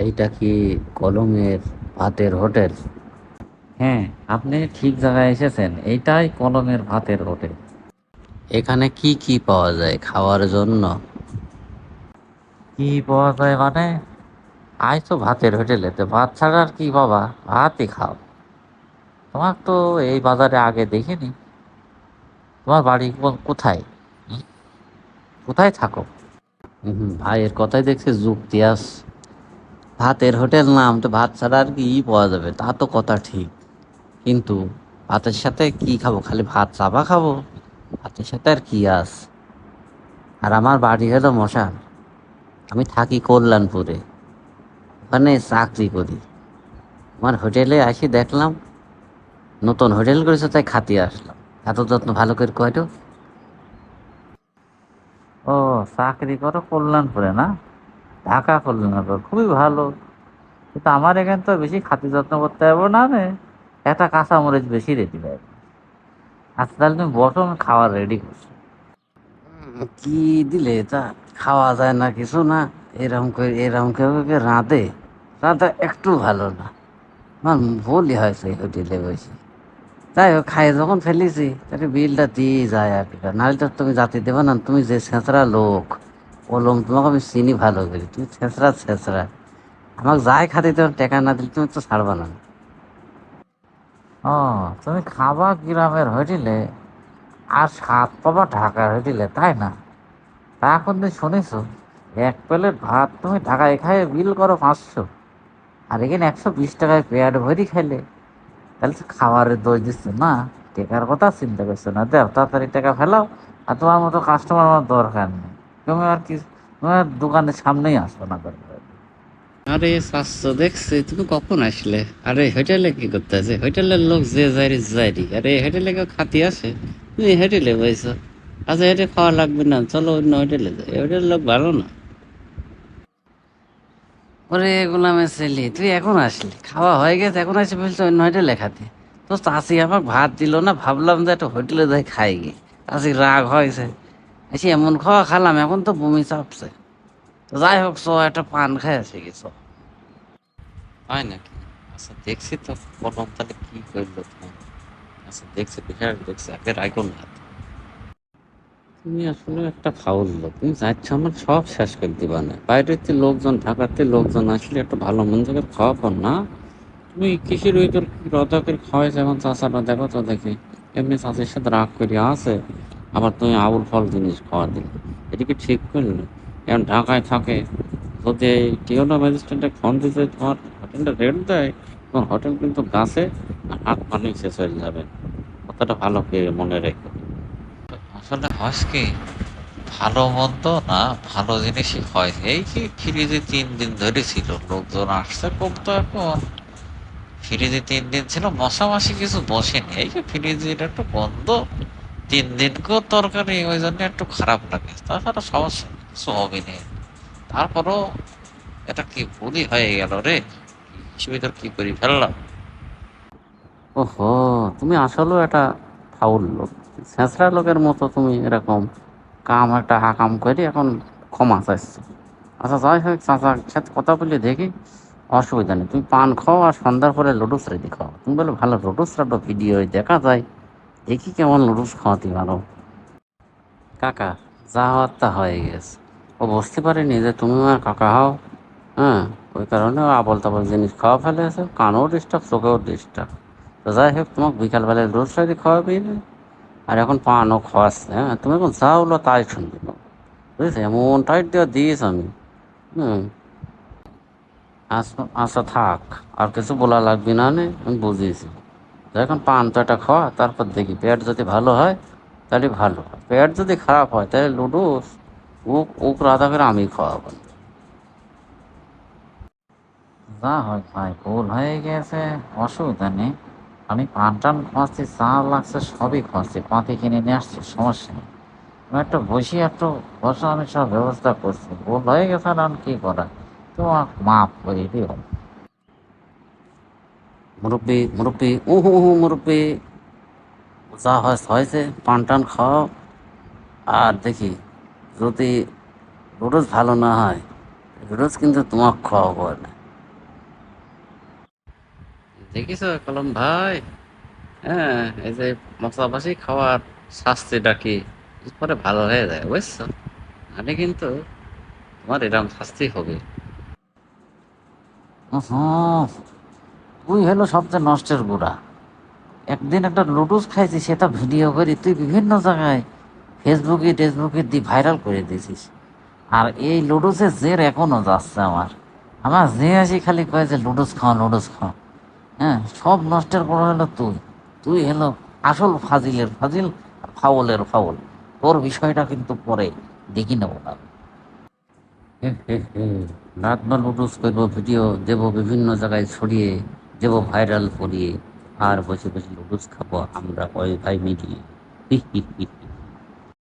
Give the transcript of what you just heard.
এইটা কি কলমের ভাতের হোটেল? হ্যাঁ, আপনি ঠিক জায়গায় এসেছেন। এইটাই কলমের ভাতের হোটেল। এখানে কি কি পাওয়া যায় খাওয়ার জন্য? কি পাওয়া যায় মানে? আজ তো ভাতের হোটেলে, তো ভাত ছাড়া আর কি বাবা, ভাতই খাও। তোমার তো এই বাজারে আগে দেখিনি। তোমার বাড়ি কোথায়? হুম? কোথায় থাকো? ভাইয়ের কথাই দেখছি যুক্তি আস। ভাতের হোটেল নাম তো, ভাত ছাড়া আর কি পাওয়া যাবে, তা তো কথা ঠিক। কিন্তু ভাতের সাথে কি খাবো? খালি ভাত চাপা খাবো? ভাতের সাথে আর কি আস? আর আমার বাড়ি হলো মশাল। আমি থাকি কল্যাণপুরে, ওখানে চাকরি করি। আমার হোটেলে আসি দেখলাম নতুন হোটেল করেছে, তাই খাতি আসলাম। এত যত্ন ভালো করে কয়টো। ও, চাকরি করো কল্যাণপুরে না? ঢাকা কল্যাণপুর খুবই ভালো। কিন্তু আমার এখানে তো বেশি খাতি যত্ন করতে হবে না রে। একটা কাঁচামরিচ বেশি রেডি দেয়। আচ্ছা, তাহলে তুমি বসো, আমি খাবার রেডি করছি। কি দিলে তা খাওয়া যায় না কিছু না? এরকম করে রাঁধে। রাঁধা একটু ভালো না। আমার ভুলই হয়েছে এই হোটেলে বসে। যাই হোক, খাই যখন ফেলেছি তাহলে বিলটা দিয়ে যায় আর কি। নাহলে তো তুমি জাতি দেবে না। তুমি যে ছেঁচড়া লোক, বললাম তোমাকে আমি চিনি ভালো করি, তুমি ছেঁচড়া ছেঁচড়া। আমাকে যাই খাতে দেবে, টাকা না দিলে তুমি তো ছাড়বা না। ও, তুমি খাবা গ্রামের হোটেলে আর স্বাদ পাবা ঢাকার হোটেলে, তাই না? তা এখন তুমি শুনেছো, এক প্লেট ভাত তুমি ঢাকায় খাই বিল করো 500, আর এখানে 120 টাকায় পেট ভরি খাইলে। তাহলে তো খাবারের দোষ দিচ্ছ না, টাকার কথা চিন্তা করছো না। দেও তাড়াতাড়ি টাকা ফেলাও। আর তোমার মতো কাস্টমার আমার দরকার নেই। তুমি আর কি, তোমার দোকানের সামনেই আসবে না দরকার হলে। আরে শাস্ত্র দেখছি, তুমি কখন আসলে? আরে হোটেলে কি করতে আছে? হোটেলের লোক যে যাইরি যাইরি, আরে হোটেলে কেউ খাতি আসে? তুমি হোটেলে বইছো। আচ্ছা, হেঁটে খাওয়া লাগবে না, চলো অন্য হোটেলে যাই। এই হোটেলের লোক ভালো না। ওরে গোলামের ছেলে, তুই এখন আসলি? খাওয়া হয়ে গেছে এখন আসি বলছো অন্য হোটেলে খাতে? তো চাষি আমাকে ভাত দিল না, ভাবলাম যে একটা হোটেলে যাই খাই গে। চাষি রাগ হয়েছে। এসে এমন খাওয়া খালাম, এখন তো বমি চাপছে। তো যাই হোক, একটা পান খাই আসি কিছু। হয় নাকি? আচ্ছা দেখছি তো, কলম তাহলে কি করলো তোমার। আচ্ছা দেখছি, বিষয় দেখছি, আগে রাখো না। তুমি আসলে একটা ফাউল লোক, তুমি যাচ্ছ আমার সব শেষ করে দিবা না। বাইরেতে লোকজন, ঢাকাতে লোকজন আসলে একটা ভালো মন জায়গায় খাওয়া পার না। তুমি কিসের ওই তোর রদা করে খাওয়াই, যেমন চাষাটা দেখো তো দেখি। এমনি চাষের সাথে রাগ করে আছে, আবার তুমি আউল ফল জিনিস খাওয়া দিলে। এটা কি ঠিক করলে? এখন ঢাকায় থাকে, যদি এই টিওনা ম্যাজিস্ট্রেটে ফোন দিতে তোমার হোটেলটা রেট দেয়, তোমার হোটেল কিন্তু গাছে আর হাত পানি শেষ হয়ে যাবে। কথাটা ভালো করে মনে রেখো। আসলে হয় কি, ভালো মন্দ না, ভালো জিনিসই হয়। এই কি ফ্রিজে 3 দিন ধরে ছিল, লোকজন আসছে কম তো এখন। ফ্রিজে 3 দিন ছিল, মশা মাছি কিছু বসেনি। এই যে ফ্রিজের একটু গন্ধ, 3 দিন কেউ তরকারি, ওই জন্য একটু খারাপ লাগে। তাছাড়া সমস্যা কিছু হবে না। তারপরও এটা কি ভুলই হয়ে গেল রে, হিসেবে তোর কি করি ফেললাম। ওহো, তুমি আসলেও একটা ফাউল লোক। ছেঁচড়া লোকের মতো তুমি এরকম কাম একটা হাকাম করে এখন ক্ষমা চাইছো। আচ্ছা যাই হোক, চাচার সাথে কথা বলে দেখি, অসুবিধা নেই। তুমি পান খাও আর সন্ধ্যার পরে লুডুস রেডি খাও। তুমি বলে ভালো লুডুস একটা ভিডিও দেখা যায়, দেখি কেমন লুডুস খাওয়াতে পারো। কাকা, যা হওয়ার তা হয়ে গেছে। ও বুঝতে পারেনি যে তুমি আমার কাকা হও। হ্যাঁ, ওই কারণে ও আবল তাবল জিনিস খাওয়া ফেলেছে, কানও ডিস্টার্ব, চোখেও ডিস্টার্ব। তো যাই হোক, তোমাকে বিকালবেলায় রোজ রাতে খাওয়াবি না, আর এখন পানও খাওয়াচ্ছে। হ্যাঁ, তুমি এখন যা হলো তাই শুনবি না, বুঝেছি? এমন টাইট দেওয়া দিয়েছ আমি। হুম। আচ্ছা আচ্ছা, থাক। আর কিছু বলা লাগবে না নে, আমি বুঝিয়েছি। তো এখন পান তো একটা খাওয়া, তারপর দেখি পেট যদি ভালো হয় তাহলে ভালো। পেট যদি খারাপ হয় তাহলে লুডুস ওক রাধা করে আমি খাওয়াবো। যা হয় ভাই, ভুল হয়ে গেছে, অসুবিধা নেই। আমি পান টান খাওয়াচ্ছি, চা লাগছে সবই খাওয়াচ্ছি, পাতি কিনে নিয়ে আসছি, সমস্যা নেই। তুমি একটু বসি, একটু বসো, আমি সব ব্যবস্থা করছি। ভুল হয়ে গেছে, আর আমি কি করা, তোমার মাফ করে দিও। মুরব্বী মুরব্বী, উহু মুরব্বী, যা হয় হয়েছে, পান টান খাও। আর দেখি, যদি লুডুস ভালো না হয়, লুডুস কিন্তু তোমাকে খাওয়াবো না। দেখিস কলম ভাই, হ্যাঁ, এই যে মশলাপাশি খাওয়ার শাস্তিটা কি পরে ভালো হয়ে যায় বুঝছো, মানে কিন্তু তোমার এরকম শাস্তি হবে। হুম, তুই হলো সবচেয়ে নষ্টের গোড়া। একদিন একটা লুডুস খাইছি, সেটা ভিডিও করি তুই বিভিন্ন জায়গায় ফেসবুকে টেসবুকে দিয়ে ভাইরাল করে দিয়েছিস। আর এই লুডুসের জের এখনো যাচ্ছে আমার। আমার যে আসি খালি কয়ে যে লুডুস খাও লুডুস খাও। হ্যাঁ, সব নষ্টের গোড়া হলো তুই। তুই হলো আসল ফাজিলের ফাজিল, ফাউলের ফাউল। তোর বিষয়টা কিন্তু পরে দেখি নেবো না। রাত বা লুডুস করবো, ভিডিও দেবো, বিভিন্ন জায়গায় ছড়িয়ে দেবো, ভাইরাল করিয়ে, আর বসে বসে লুডুস খাবো আমরা ওই ভাই মিলিয়ে।